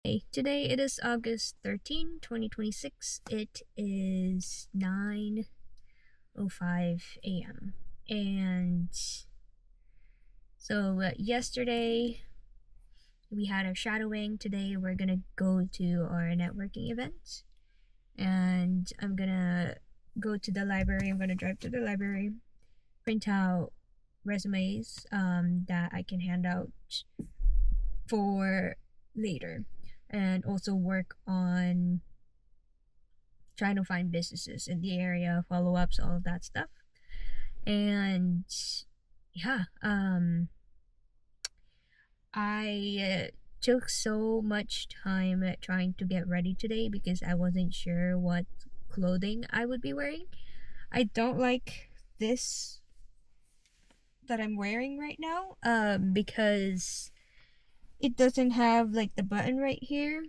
Hey, today it is August 13, 2026. It is 9:05 a.m. And yesterday we had our shadowing. Today we're gonna go to our networking event. And I'm gonna go to the library. I'm gonna drive to the library, print out resumes that I can hand out for later, and also work on trying to find businesses in the area, follow ups, all of that stuff. And yeah, I took so much time at trying to get ready today because I wasn't sure what clothing I would be wearing. I don't like this that I'm wearing right now because it doesn't have like the button right here,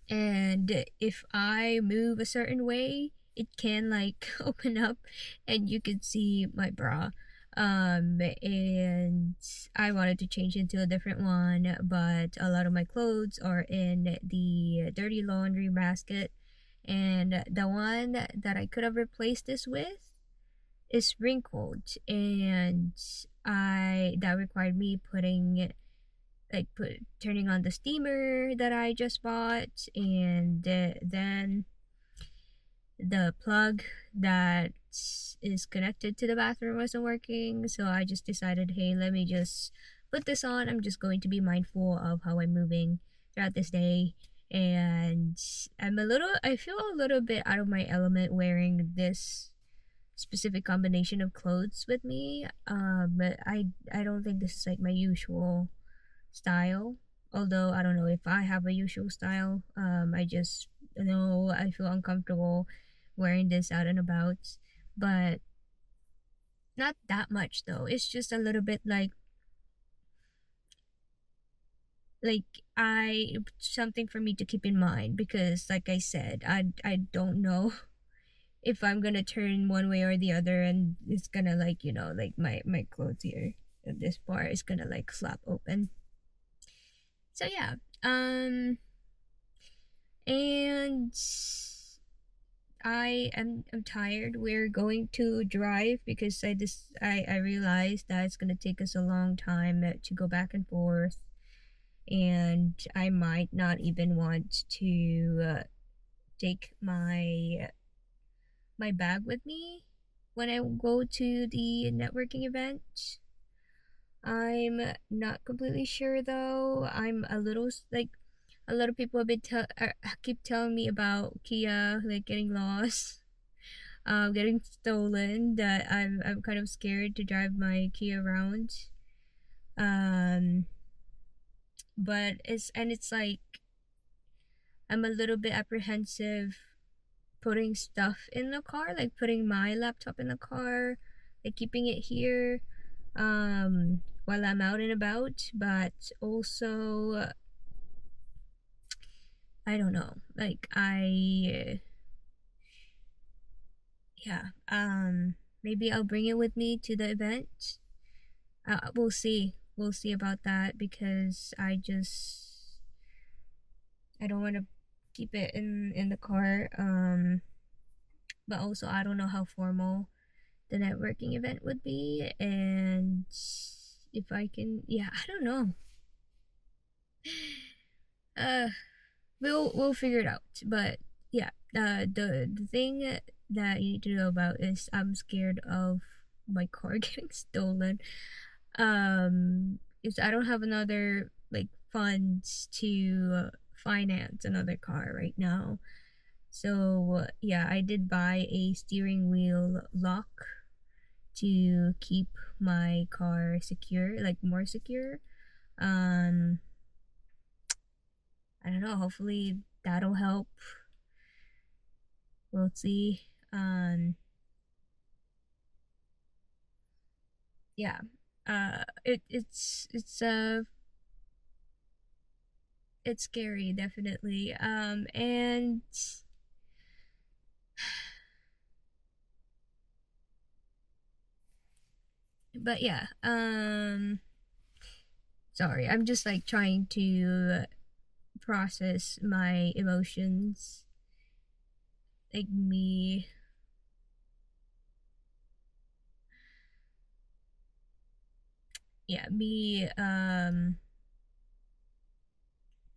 and if I move a certain way, it can like open up and you can see my bra. And I wanted to change into a different one, but a lot of my clothes are in the dirty laundry basket, and the one that I could have replaced this with is wrinkled, and I that required me turning on the steamer that I just bought, and then the plug that is connected to the bathroom wasn't working. So I just decided, hey, let me just put this on. I'm just going to be mindful of how I'm moving throughout this day. And I feel a little bit out of my element wearing this specific combination of clothes with me. But I don't think this is like my usual style. Although I don't know if I have a usual style. I just know I feel uncomfortable wearing this out and about, but not that much though. It's just a little bit like I something for me to keep in mind, because like I said, I don't know if I'm gonna turn one way or the other, and it's gonna like like my clothes here, this part is gonna like flap open. So yeah, and I'm tired. We're going to drive because I realized that it's gonna take us a long time to go back and forth, and I might not even want to take my bag with me when I go to the networking event. I'm not completely sure though. I'm a little like a lot of people have keep telling me about Kia like getting lost, getting stolen. That I'm kind of scared to drive my Kia around. Um, but it's like I'm a little bit apprehensive putting stuff in the car, like putting my laptop in the car, like keeping it here, while I'm out and about. But also, I don't know, like yeah, maybe I'll bring it with me to the event. We'll see about that, because I don't want to keep it in the car. But also I don't know how formal the networking event would be, and if I can, yeah, I don't know. Uh, we'll figure it out. But yeah, the thing that you need to know about is I'm scared of my car getting stolen. Is I don't have another like funds to finance another car right now. So yeah, I did buy a steering wheel lock to keep my car secure, like more secure. Um, I don't know. Hopefully that'll help. We'll see. Yeah. It's scary, definitely. And but yeah. Sorry, I'm just like trying to process my emotions, like me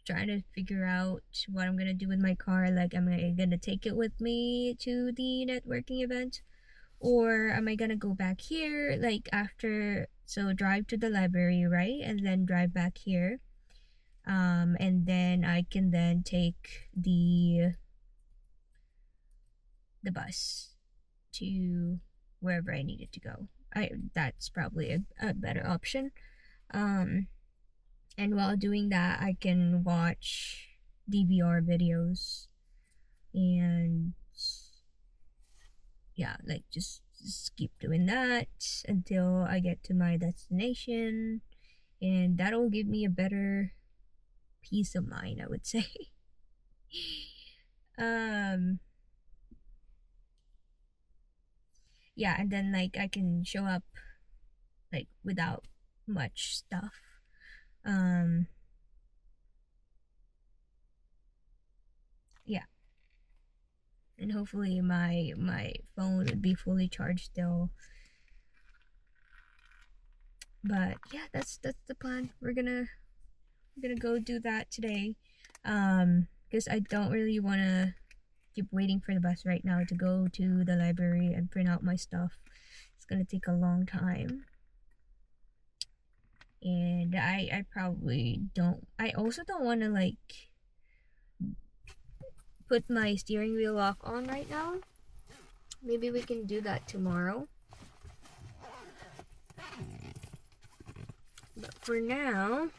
trying to figure out what I'm gonna do with my car. Like, am I gonna take it with me to the networking event, or am I gonna go back here, like after, so drive to the library, right, and then drive back here, and then I can then take the bus to wherever I needed to go. That's probably a better option. Um, and while doing that, I can watch DVR videos and yeah, like just keep doing that until I get to my destination, and that'll give me a better peace of mind, I would say. um yeah, and then like I can show up like without much stuff. um yeah, and hopefully my phone would be fully charged still. But yeah, that's the plan. We're gonna go do that today, because I don't really want to keep waiting for the bus right now to go to the library and print out my stuff. It's gonna take a long time, and I probably don't. I also don't want to like put my steering wheel lock on right now. Maybe we can do that tomorrow. But for now,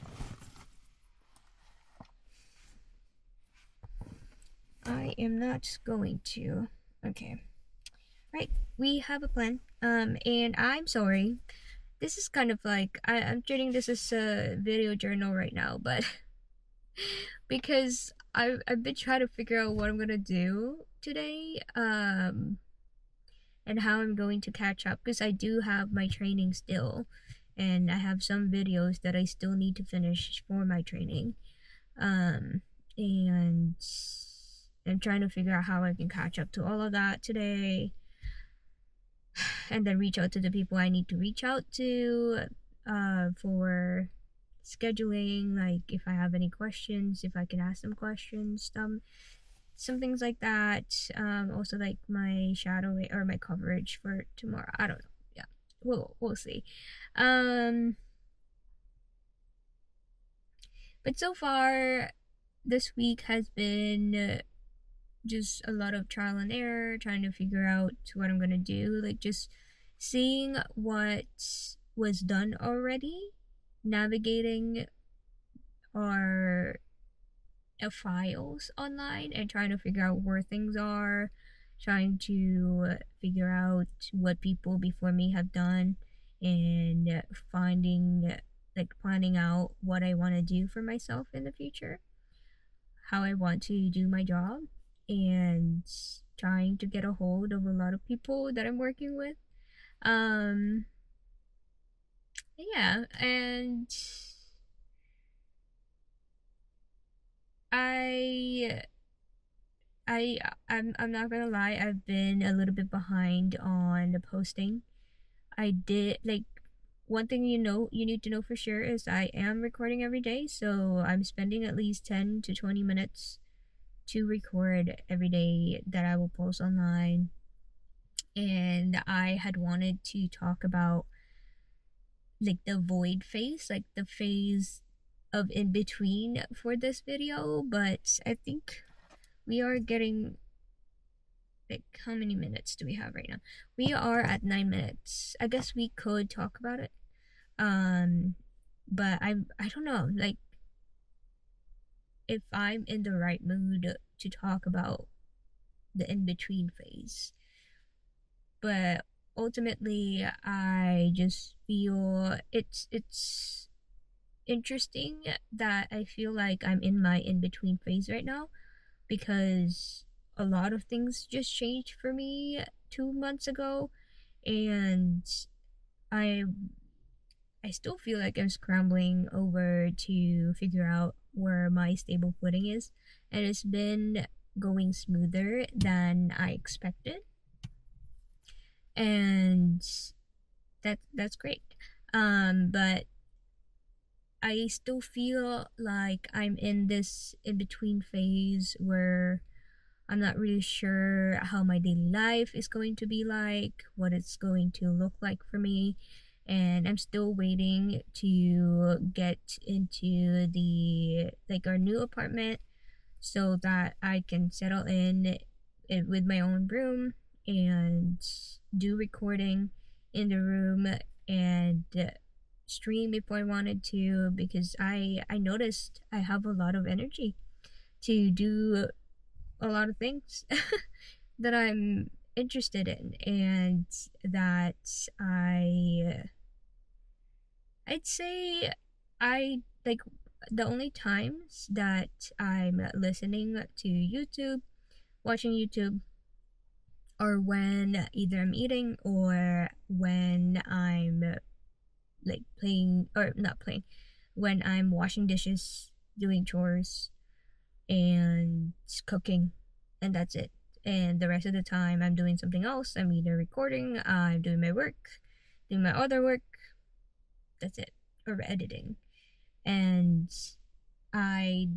I am not going to. Okay. Right, we have a plan. And I'm sorry. This is kind of like, I'm treating this as a video journal right now, but because I've been trying to figure out what I'm gonna do today, and how I'm going to catch up, because I do have my training still, and I have some videos that I still need to finish for my training. And I'm trying to figure out how I can catch up to all of that today, and then reach out to the people I need to reach out to, for scheduling, like if I have any questions, if I can ask them questions, some things like that. Also like my shadowing or my coverage for tomorrow. I don't know. Yeah, we'll see. But so far, this week has been just a lot of trial and error, trying to figure out what I'm gonna do, like just seeing what was done already, navigating our files online and trying to figure out where things are, trying to figure out what people before me have done, and finding, like planning out what I want to do for myself in the future, how I want to do my job, and trying to get a hold of a lot of people that I'm working with. Yeah, and I I'm not gonna lie, I've been a little bit behind on the posting. I did like, one thing you need to know for sure is I am recording every day, so I'm spending at least 10 to 20 minutes to record every day that I will post online. And I had wanted to talk about like the void phase, like the phase of in between for this video, but I think we are getting, like, how many minutes do we have right now? We are at 9 minutes. I guess we could talk about it. But I don't know, like if I'm in the right mood to talk about the in between phase. But ultimately, I just feel it's interesting that I feel like I'm in my in between phase right now, because a lot of things just changed for me 2 months ago, and I still feel like I'm scrambling over to figure out where my stable footing is, and it's been going smoother than I expected, and that's great. But I still feel like I'm in this in between phase where I'm not really sure how my daily life is going to be like, what it's going to look like for me. And I'm still waiting to get into our new apartment so that I can settle in it with my own room and do recording in the room and stream if I wanted to, because I noticed I have a lot of energy to do a lot of things that I'm interested in, and that I'd say I like the only times that I'm listening to YouTube, watching YouTube, or when either I'm eating or when I'm like playing, or not playing, when I'm washing dishes, doing chores, and cooking, and that's it. And the rest of the time I'm doing something else. I'm either recording, I'm doing my work, doing my other work, that's it, or editing. And I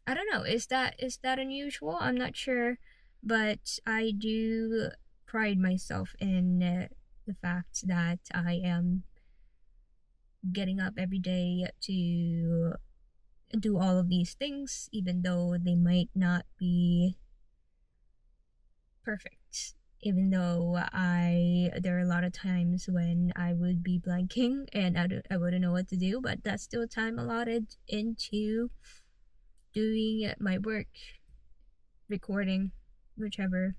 I don't know, is that unusual? I'm not sure, but I do pride myself in the fact that I am getting up every day to do all of these things, even though they might not be perfect. Even though there are a lot of times when I would be blanking and I wouldn't know what to do, but that's still time allotted into doing my work, recording, whichever.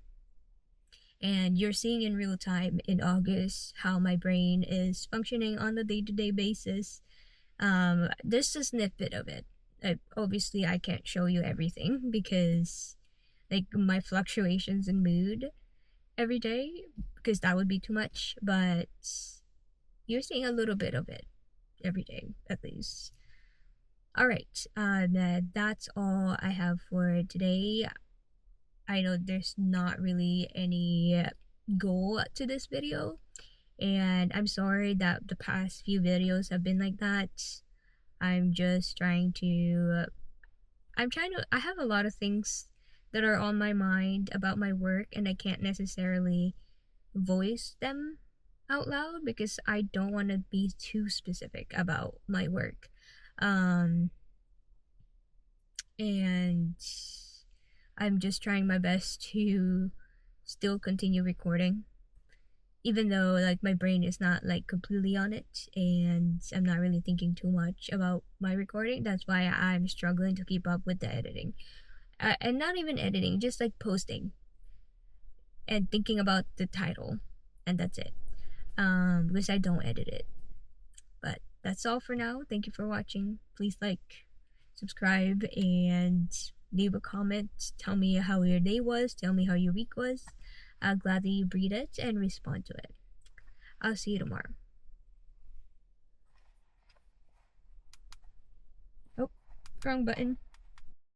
And you're seeing in real time in August how my brain is functioning on a day-to-day basis. This is a snippet of it. Obviously, I can't show you everything because like my fluctuations in mood every day, because that would be too much, but you're seeing a little bit of it every day at least. All right, that's all I have for today. I know there's not really any goal to this video, and I'm sorry that the past few videos have been like that. I'm just trying to I have a lot of things that are on my mind about my work, and I can't necessarily voice them out loud because I don't want to be too specific about my work. And I'm just trying my best to still continue recording, even though like my brain is not like completely on it and I'm not really thinking too much about my recording. That's why I'm struggling to keep up with the editing, and not even editing, just like posting and thinking about the title, and that's it. Because I don't edit it. But that's all for now. Thank you for watching. Please like, subscribe, and leave a comment. Tell me how your day was. Tell me how your week was. I'll gladly read it and respond to it. I'll see you tomorrow. Oh, wrong button.